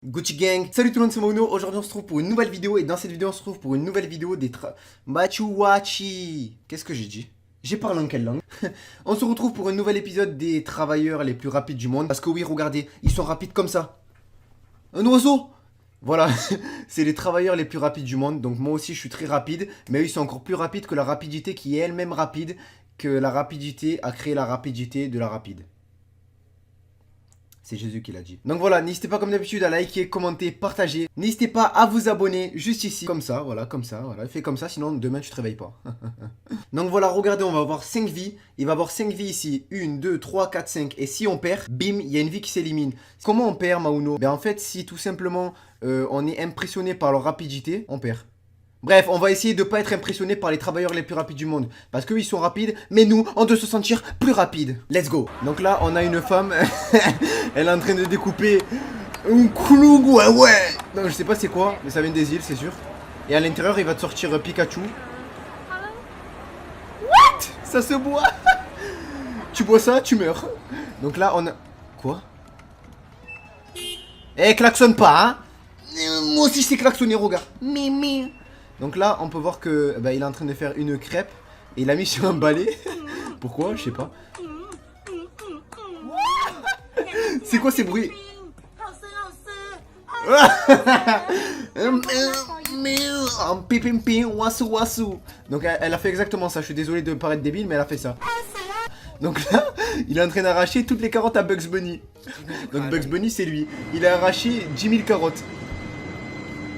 Gucci Gang, salut tout le monde, c'est Mauno. Aujourd'hui on se retrouve pour une nouvelle vidéo et dans cette vidéo on se retrouve pour une nouvelle vidéo des Machuwachi. Qu'est-ce que j'ai dit? J'ai parlé en quelle langue? On se retrouve pour un nouvel épisode des travailleurs les plus rapides du monde. Parce que oui, regardez, ils sont rapides comme ça. Un oiseau. Voilà, c'est les travailleurs les plus rapides du monde. Donc moi aussi je suis très rapide, mais eux ils sont encore plus rapides que la rapidité qui est elle-même rapide. Que la rapidité a créé la rapidité de la rapide. C'est Jésus qui l'a dit. Donc voilà, n'hésitez pas comme d'habitude à liker, commenter, partager. N'hésitez pas à vous abonner juste ici. Comme ça, voilà. Fais comme ça, sinon demain tu te réveilles pas. Donc voilà, regardez, on va avoir 5 vies. Il va y avoir 5 vies ici. 1, 2, 3, 4, 5. Et si on perd, bim, il y a une vie qui s'élimine. Comment on perd, Mauno? Ben en fait, si tout simplement on est impressionné par leur rapidité, on perd. Bref, on va essayer de pas être impressionné par les travailleurs les plus rapides du monde. Parce qu'eux, ils sont rapides, mais nous, on doit se sentir plus rapides. Let's go. Donc là, on a une femme. Elle est en train de découper un cloug, ouais. Non, je sais pas c'est quoi, mais ça vient des îles, c'est sûr. Et à l'intérieur, il va te sortir Pikachu. What? Ça se boit. Tu bois ça, tu meurs. Donc là, on a... Quoi? Eh, klaxonne pas, hein. Moi aussi, c'est klaxonné, regarde. Mimi. Donc là, on peut voir que bah, il est en train de faire une crêpe et il l'a mis sur un balai. Pourquoi? Je sais pas. C'est quoi ces bruits? Donc elle a fait exactement ça. Je suis désolé de paraître débile, mais elle a fait ça. Donc là, il est en train d'arracher toutes les carottes à Bugs Bunny. Donc Bugs Bunny, c'est lui. Il a arraché 10 000 carottes.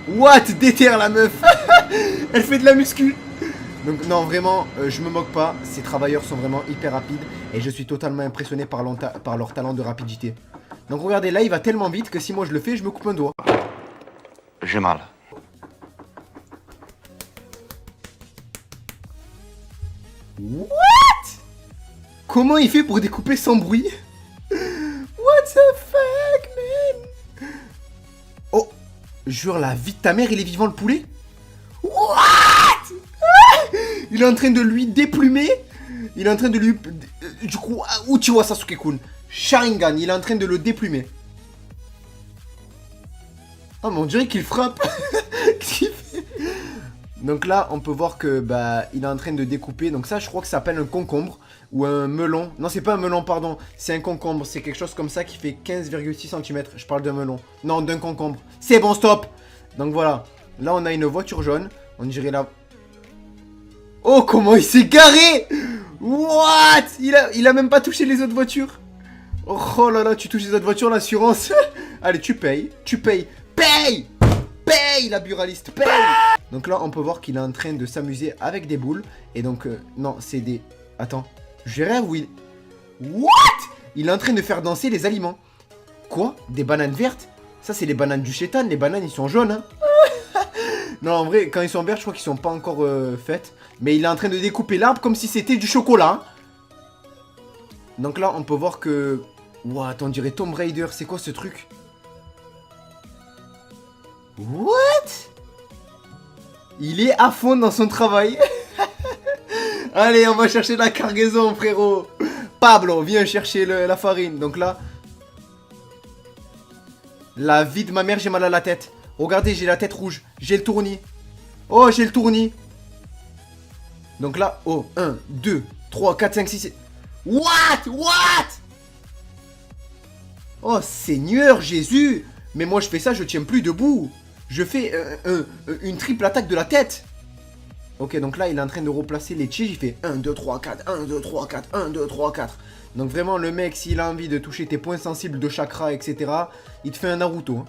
What? Déterre la meuf. Elle fait de la muscu. Donc non, vraiment, je me moque pas. Ces travailleurs sont vraiment hyper rapides. Et je suis totalement impressionné par leur talent de rapidité. Donc regardez, là, il va tellement vite que si moi je le fais, je me coupe un doigt. J'ai mal. What? Comment il fait pour découper sans bruit? What the fuck, man? Oh, jure la vie de ta mère, il est vivant le poulet? What? Il est en train de lui déplumer. Il est en train de lui... Du coup, où tu vois Sasuke-kun? Sharingan, il est en train de le déplumer. Oh, mais on dirait qu'il frappe. Qu'est-ce qu'il fait? Donc là, on peut voir que bah il est en train de découper. Donc ça, je crois que ça s'appelle un concombre ou un melon. Non, c'est pas un melon, pardon. C'est un concombre. C'est quelque chose comme ça qui fait 15,6 cm. Je parle d'un melon. Non, d'un concombre. C'est bon, stop. Donc voilà. Là, on a une voiture jaune. On dirait là... Oh, comment il s'est garé! What? Il a même pas touché les autres voitures. Oh là là, tu touches les autres voitures, l'assurance. Allez, tu payes. Paye! Paye, la buraliste, paye! Donc là, on peut voir qu'il est en train de s'amuser avec des boules. Et donc, non, c'est des... Attends, je rêve où il... What? Il est en train de faire danser les aliments. Quoi? Des bananes vertes? Ça, c'est les bananes du chétan. Les bananes, ils sont jaunes, hein. Non, en vrai, quand ils sont verts, je crois qu'ils sont pas encore faites. Mais il est en train de découper l'arbre comme si c'était du chocolat. Donc là, on peut voir que... What? On dirait Tomb Raider. C'est quoi ce truc? What? Il est à fond dans son travail. Allez, on va chercher la cargaison, frérot. Pablo, viens chercher la farine. Donc là... La vie de ma mère, j'ai mal à la tête. Regardez, j'ai la tête rouge. J'ai le tournis. Oh, j'ai le tournis. Donc là, oh, 1, 2, 3, 4, 5, 6... What? Oh, Seigneur Jésus. Mais moi, je fais ça, je tiens plus debout. Je fais une triple attaque de la tête. Ok, donc là, il est en train de replacer les tiges. Il fait 1, 2, 3, 4, 1, 2, 3, 4, 1, 2, 3, 4. Donc vraiment, le mec, s'il a envie de toucher tes points sensibles de chakra, etc., il te fait un Naruto. Hein.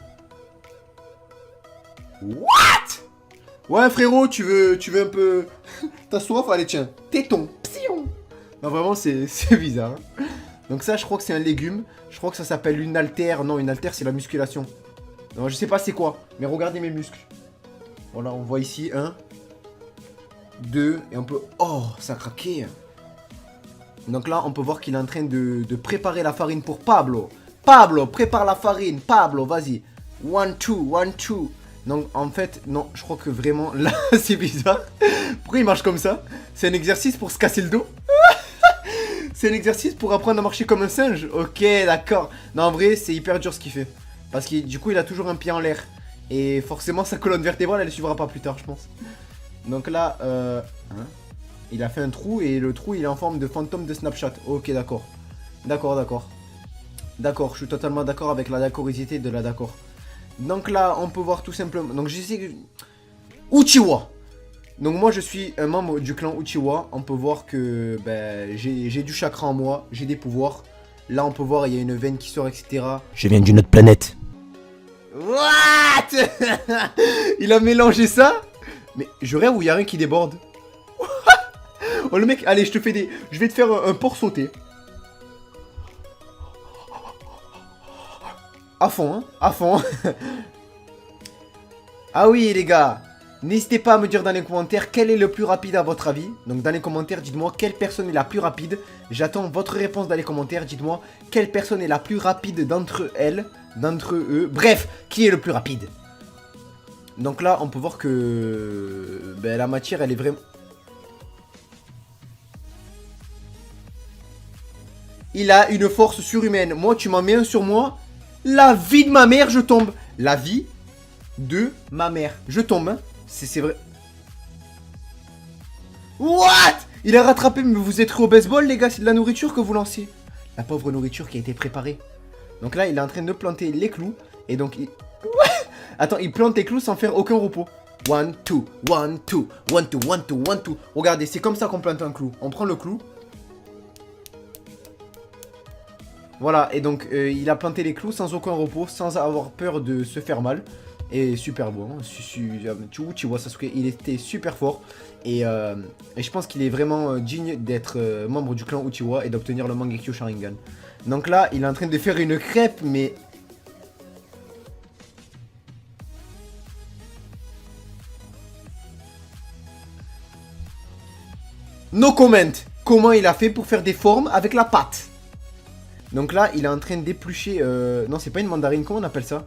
What? Ouais, frérot, tu veux un peu... T'as soif? Allez, tiens. Téton. Psion. Non, vraiment, c'est bizarre. Hein. Donc ça, je crois que c'est un légume. Je crois que ça s'appelle une haltère. Non, une haltère, c'est la musculation. Non, je sais pas c'est quoi. Mais regardez mes muscles. Voilà, on voit ici 1, 2, et on peut... Oh, ça a craqué. Donc là, on peut voir qu'il est en train de préparer la farine pour Pablo. Pablo, prépare la farine. Pablo, vas-y. 1, 2, 1, 2. Donc en fait, non, je crois que vraiment, là, c'est bizarre. Pourquoi il marche comme ça? C'est un exercice pour se casser le dos? C'est un exercice pour apprendre à marcher comme un singe? Ok, d'accord. Non, en vrai, c'est hyper dur ce qu'il fait. Parce que du coup, il a toujours un pied en l'air. Et forcément, sa colonne vertébrale, elle ne suivra pas plus tard, je pense. Donc là, il a fait un trou et le trou, il est en forme de fantôme de Snapchat. Ok, d'accord. D'accord. D'accord, je suis totalement d'accord avec la d'accoricité de la d'accord. Donc là, on peut voir tout simplement... Donc j'essaie que... Uchiwa. Donc moi, je suis un membre du clan Uchiwa. On peut voir que ben, j'ai du chakra en moi, j'ai des pouvoirs. Là, on peut voir, il y a une veine qui sort, etc. Je viens d'une autre planète. What? Il a mélangé ça? Mais je rêve où il y a rien qui déborde. Oh le mec, allez, je vais te faire un porc sauté. À fond, hein, à fond. Ah oui, les gars, n'hésitez pas à me dire dans les commentaires quel est le plus rapide à votre avis. Donc dans les commentaires, dites-moi quelle personne est la plus rapide. J'attends votre réponse dans les commentaires. Dites-moi quelle personne est la plus rapide d'entre elles, d'entre eux. Bref, qui est le plus rapide? Donc là, on peut voir que ben, la matière, elle est vraiment... Il a une force surhumaine. Moi, tu m'en mets un sur moi. La vie de ma mère, je tombe. La vie de ma mère. Je tombe, hein. C'est vrai. What? Il a rattrapé, mais vous êtes au baseball, les gars. C'est de la nourriture que vous lancez. La pauvre nourriture qui a été préparée. Donc là, il est en train de planter les clous. Et donc, il... Attends, il plante les clous sans faire aucun repos. 1, 2, 1, 2, 1, 2, 1, 2, 1, 2. Regardez, c'est comme ça qu'on plante un clou. On prend le clou. Voilà, et donc il a planté les clous sans aucun repos, sans avoir peur de se faire mal. Et super beau, hein. Tu vois Sasuke, il était super fort. Et je pense qu'il est vraiment digne d'être membre du clan Uchiwa et d'obtenir le Mangekyo Sharingan. Donc là, il est en train de faire une crêpe, mais... No comment. Comment il a fait pour faire des formes avec la pâte? Donc là, il est en train d'éplucher... Non, c'est pas une mandarine, comment on appelle ça?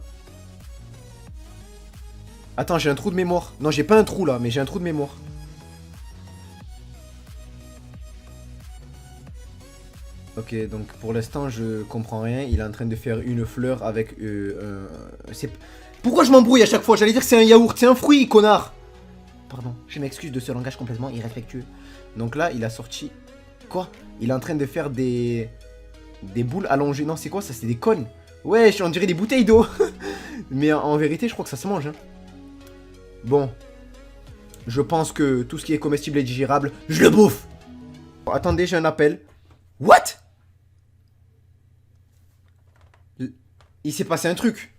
Attends, j'ai un trou de mémoire. Non, j'ai pas un trou là, mais j'ai un trou de mémoire. Ok, donc pour l'instant, je comprends rien. Il est en train de faire une fleur avec... Pourquoi je m'embrouille à chaque fois? J'allais dire que c'est un yaourt, c'est un fruit, connard. Pardon, je m'excuse de ce langage complètement irrespectueux. Donc là, il a sorti... Quoi? Il est en train de faire des boules allongées. Non, c'est quoi ça? C'est des cônes. Ouais, on dirait des bouteilles d'eau. Mais en vérité, je crois que ça se mange. Hein. Bon. Je pense que tout ce qui est comestible et digérable, je le bouffe. Bon, attendez, j'ai un appel. What? Il s'est passé un truc.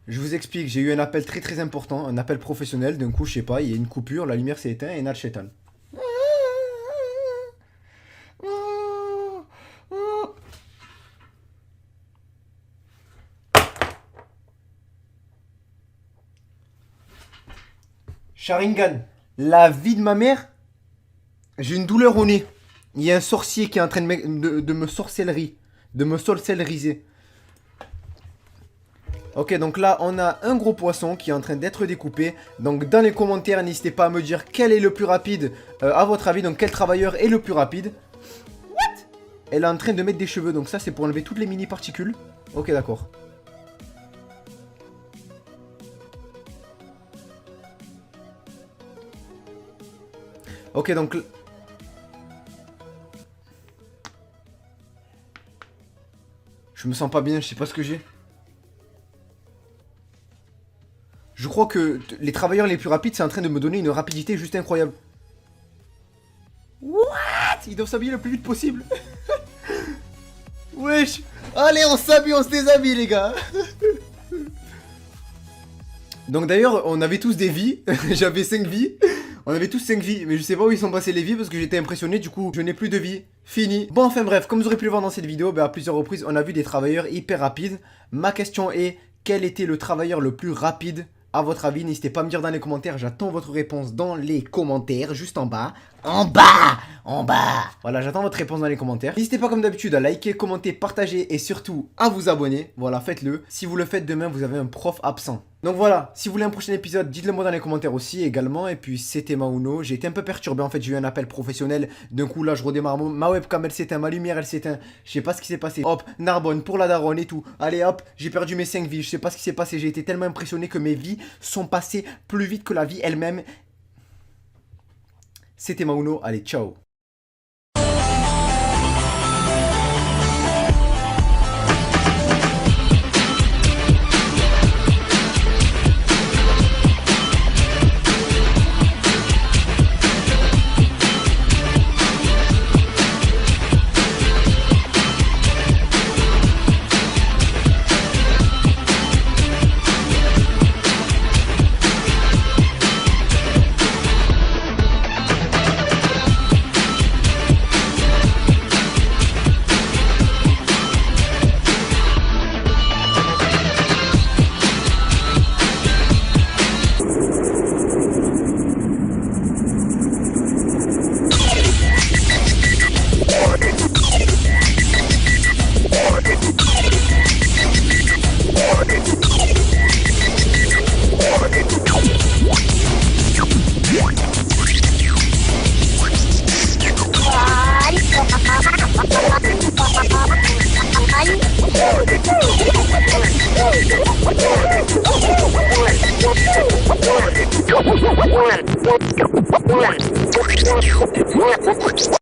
Je vous explique, j'ai eu un appel très important, un appel professionnel. D'un coup, je sais pas, il y a une coupure, la lumière s'est éteinte et Nal Shetan. Sharingan, la vie de ma mère, j'ai une douleur au nez. Il y a un sorcier qui est en train de me sorcellerie, de me sorcelleriser. Ok, donc là, on a un gros poisson qui est en train d'être découpé. Donc dans les commentaires, n'hésitez pas à me dire quel est le plus rapide à votre avis. Donc quel travailleur est le plus rapide. What? Elle est en train de mettre des cheveux, donc ça c'est pour enlever toutes les mini particules. Ok, d'accord. Ok, donc... Je me sens pas bien, je sais pas ce que j'ai. Je crois que les travailleurs les plus rapides, c'est en train de me donner une rapidité juste incroyable. What? Ils doivent s'habiller le plus vite possible. Wesh. Allez, on s'habille, on se déshabille, les gars. Donc d'ailleurs, on avait tous des vies. J'avais 5 vies. On avait tous 5 vies, mais je sais pas où ils sont passés les vies parce que j'étais impressionné, du coup je n'ai plus de vie. Fini. Bon, enfin bref, comme vous aurez pu le voir dans cette vidéo, à plusieurs reprises on a vu des travailleurs hyper rapides. Ma question est, quel était le travailleur le plus rapide à votre avis? N'hésitez pas à me dire dans les commentaires, j'attends votre réponse dans les commentaires, juste en bas. En bas. Voilà, j'attends votre réponse dans les commentaires. N'hésitez pas comme d'habitude à liker, commenter, partager et surtout à vous abonner. Voilà, faites-le. Si vous le faites demain, vous avez un prof absent. Donc voilà, si vous voulez un prochain épisode, dites-le moi dans les commentaires aussi également. Et puis c'était Mauno, j'ai été un peu perturbé en fait, j'ai eu un appel professionnel. D'un coup là je redémarre, ma webcam elle s'éteint, ma lumière elle s'éteint. Je sais pas ce qui s'est passé. Hop, Narbonne pour la daronne et tout. Allez hop, j'ai perdu mes 5 vies, je sais pas ce qui s'est passé. J'ai été tellement impressionné que mes vies sont passées plus vite que la vie elle-même. C'était Mauno, allez ciao. One.